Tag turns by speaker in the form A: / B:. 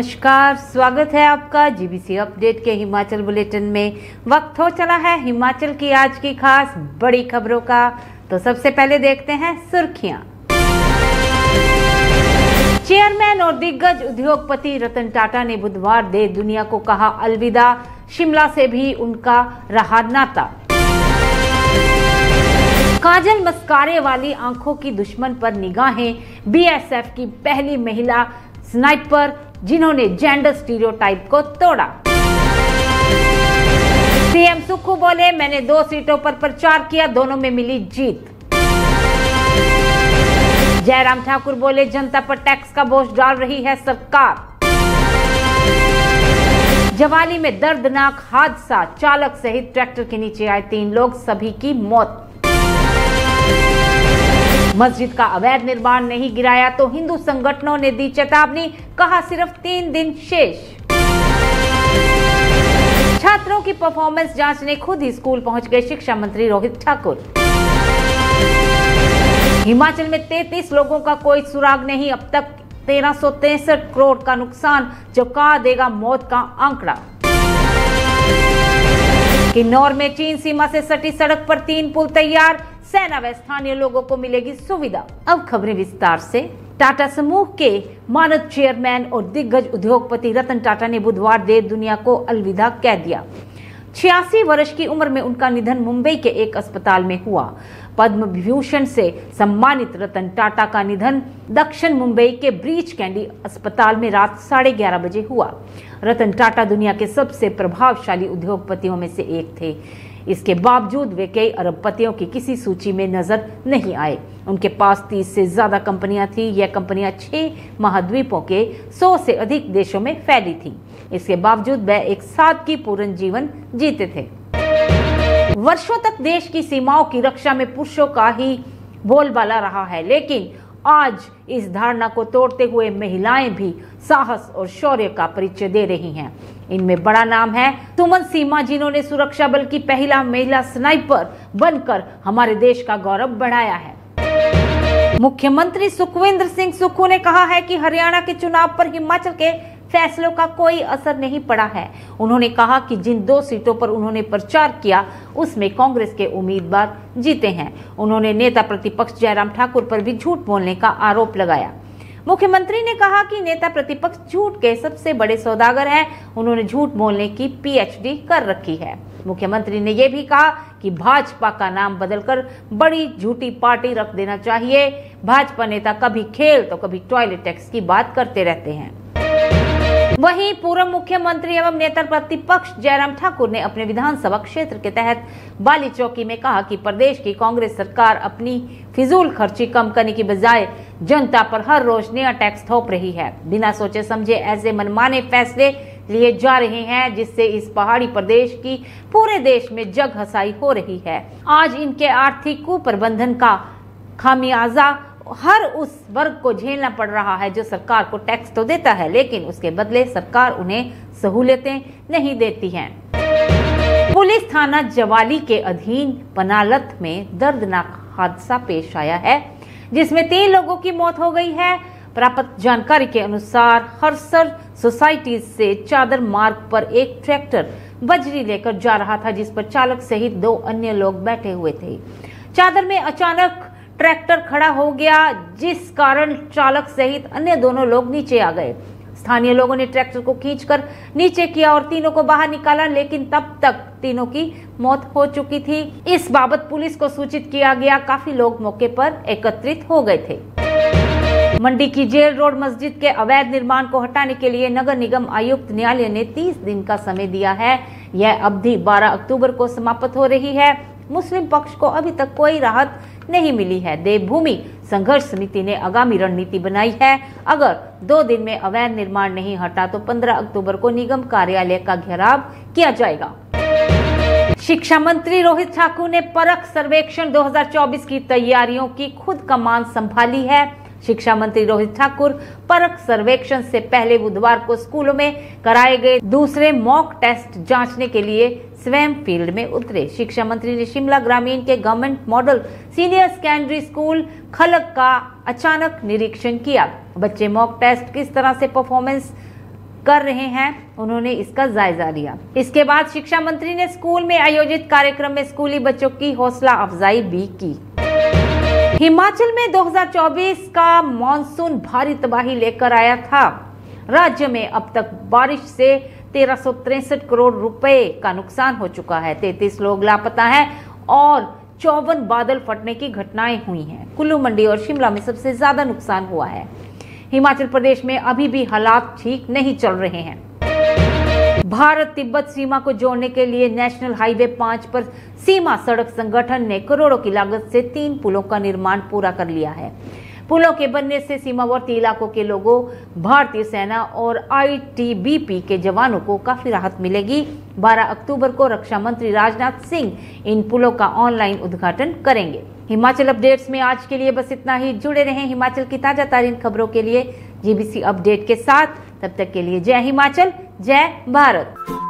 A: नमस्कार, स्वागत है आपका जीबीसी अपडेट के हिमाचल बुलेटिन में। वक्त हो चला है हिमाचल की आज की खास बड़ी खबरों का। तो सबसे पहले देखते हैं सुर्खियां। चेयरमैन और दिग्गज उद्योगपति रतन टाटा ने बुधवार दे दुनिया को कहा अलविदा। शिमला से भी उनका रहा नाता। काजल मस्कारे वाली आंखों की दुश्मन पर निगाहें। बीएसएफ की पहली महिला स्नाइपर जिन्होंने जेंडर स्टीरियोटाइप को तोड़ा। सीएम सुक्खू बोले, मैंने 2 सीटों पर प्रचार किया, दोनों में मिली जीत। जयराम ठाकुर बोले, जनता पर टैक्स का बोझ डाल रही है सरकार। जवाली में दर्दनाक हादसा, चालक सहित ट्रैक्टर के नीचे आए 3 लोग, सभी की मौत। मस्जिद का अवैध निर्माण नहीं गिराया तो हिंदू संगठनों ने दी चेतावनी, कहा सिर्फ 3 दिन शेष। छात्रों की परफॉर्मेंस जांचने खुद ही स्कूल पहुंच गए शिक्षा मंत्री रोहित ठाकुर। हिमाचल में 33 लोगों का कोई सुराग नहीं, अब तक 1363 करोड़ का नुकसान, चौंका देगा मौत का आंकड़ा। किन्नौर में चीन सीमा से सटी सड़क पर 3 पुल तैयार, सेना व स्थानीय लोगों को मिलेगी सुविधा। अब खबरें विस्तार से। टाटा समूह के मानद चेयरमैन और दिग्गज उद्योगपति रतन टाटा ने बुधवार देर दुनिया को अलविदा कह दिया। 86 वर्ष की उम्र में उनका निधन मुंबई के एक अस्पताल में हुआ। पद्म विभूषण से सम्मानित रतन टाटा का निधन दक्षिण मुंबई के ब्रीच कैंडी अस्पताल में रात 11:30 बजे हुआ। रतन टाटा दुनिया के सबसे प्रभावशाली उद्योगपतियों में से एक थे। इसके बावजूद वे कई अरबपतियों की किसी सूची में नजर नहीं आए। उनके पास 30 से ज्यादा कंपनियां थी। यह कंपनियां 6 महाद्वीपों के 100 से अधिक देशों में फैली थीं। इसके बावजूद वह एक सादगीपूर्ण जीवन जीते थे। वर्षों तक देश की सीमाओं की रक्षा में पुरुषों का ही बोलबाला रहा है, लेकिन आज इस धारणा को तोड़ते हुए महिलाएं भी साहस और शौर्य का परिचय दे रही हैं। इनमें बड़ा नाम है सुमन सीमा, जिन्होंने सुरक्षा बल की पहला महिला स्नाइपर बनकर हमारे देश का गौरव बढ़ाया है। मुख्यमंत्री सुखविंदर सिंह सुक्खू ने कहा है कि हरियाणा के चुनाव पर हिमाचल के फैसलों का कोई असर नहीं पड़ा है। उन्होंने कहा कि जिन 2 सीटों पर उन्होंने प्रचार किया उसमें कांग्रेस के उम्मीदवार जीते हैं। उन्होंने नेता प्रतिपक्ष जयराम ठाकुर पर भी झूठ बोलने का आरोप लगाया। मुख्यमंत्री ने कहा कि नेता प्रतिपक्ष झूठ के सबसे बड़े सौदागर हैं। उन्होंने झूठ बोलने की पीएचडी कर रखी है। मुख्यमंत्री ने यह भी कहा कि भाजपा का नाम बदलकर बड़ी झूठी पार्टी रख देना चाहिए। भाजपा नेता कभी खेल तो कभी टॉयलेट टैक्स की बात करते रहते हैं। वहीं पूर्व मुख्यमंत्री एवं नेता प्रतिपक्ष जयराम ठाकुर ने अपने विधानसभा क्षेत्र के तहत बाली चौकी में कहा कि प्रदेश की कांग्रेस सरकार अपनी फिजूल खर्ची कम करने की बजाय जनता पर हर रोज नया टैक्स थोप रही है। बिना सोचे समझे ऐसे मनमाने फैसले लिए जा रहे हैं, जिससे इस पहाड़ी प्रदेश की पूरे देश में जग हंसाई हो रही है। आज इनके आर्थिक कुप्रबंधन का खामियाजा हर उस वर्ग को झेलना पड़ रहा है जो सरकार को टैक्स तो देता है, लेकिन उसके बदले सरकार उन्हें सहूलियतें नहीं देती है। पुलिस थाना जवाली के अधीन पनालत में दर्दनाक हादसा पेश आया है, जिसमें 3 लोगों की मौत हो गई है। प्राप्त जानकारी के अनुसार हरसर सोसाइटी से चादर मार्ग पर एक ट्रैक्टर बजरी लेकर जा रहा था, जिस पर चालक सहित 2 अन्य लोग बैठे हुए थे। चादर में अचानक ट्रैक्टर खड़ा हो गया, जिस कारण चालक सहित अन्य दोनों लोग नीचे आ गए। स्थानीय लोगों ने ट्रैक्टर को खींचकर नीचे किया और तीनों को बाहर निकाला, लेकिन तब तक तीनों की मौत हो चुकी थी। इस बाबत पुलिस को सूचित किया गया। काफी लोग मौके पर एकत्रित हो गए थे। मंडी की जेल रोड मस्जिद के अवैध निर्माण को हटाने के लिए नगर निगम आयुक्त न्यायालय ने 30 दिन का समय दिया है। यह अवधि 12 अक्टूबर को समाप्त हो रही है। मुस्लिम पक्ष को अभी तक कोई राहत नहीं मिली है। देवभूमि संघर्ष समिति ने आगामी रणनीति बनाई है। अगर 2 दिन में अवैध निर्माण नहीं हटा तो 15 अक्टूबर को निगम कार्यालय का घेराव किया जाएगा। शिक्षा मंत्री रोहित ठाकुर ने परख सर्वेक्षण 2024 की तैयारियों की खुद कमान संभाली है। शिक्षा मंत्री रोहित ठाकुर परख सर्वेक्षण से पहले बुधवार को स्कूलों में कराए गए दूसरे मॉक टेस्ट जांचने के लिए स्वयं फील्ड में उतरे। शिक्षा मंत्री ने शिमला ग्रामीण के government model senior secondary school खलक का अचानक निरीक्षण किया। बच्चे मॉक टेस्ट किस तरह से परफॉर्मेंस कर रहे हैं, उन्होंने इसका जायजा लिया। इसके बाद शिक्षा मंत्री ने स्कूल में आयोजित कार्यक्रम में स्कूली बच्चों की हौसला अफजाई भी की। हिमाचल में 2024 का मॉनसून भारी तबाही लेकर आया था। राज्य में अब तक बारिश से 1363 करोड़ रुपए का नुकसान हो चुका है। 33 लोग लापता हैं और 54 बादल फटने की घटनाएं हुई हैं। कुल्लू, मंडी और शिमला में सबसे ज्यादा नुकसान हुआ है। हिमाचल प्रदेश में अभी भी हालात ठीक नहीं चल रहे हैं। भारत तिब्बत सीमा को जोड़ने के लिए नेशनल हाईवे 5 पर सीमा सड़क संगठन ने करोड़ों की लागत से 3 पुलों का निर्माण पूरा कर लिया है। पुलों के बनने से सीमावर्ती इलाकों के लोगों, भारतीय सेना और आईटीबीपी के जवानों को काफी राहत मिलेगी। 12 अक्टूबर को रक्षा मंत्री राजनाथ सिंह इन पुलों का ऑनलाइन उद्घाटन करेंगे। हिमाचल अपडेट्स में आज के लिए बस इतना ही। जुड़े रहें हिमाचल की ताजा तरीन खबरों के लिए जीबीसी अपडेट के साथ। तब तक के लिए जय हिमाचल, जय भारत।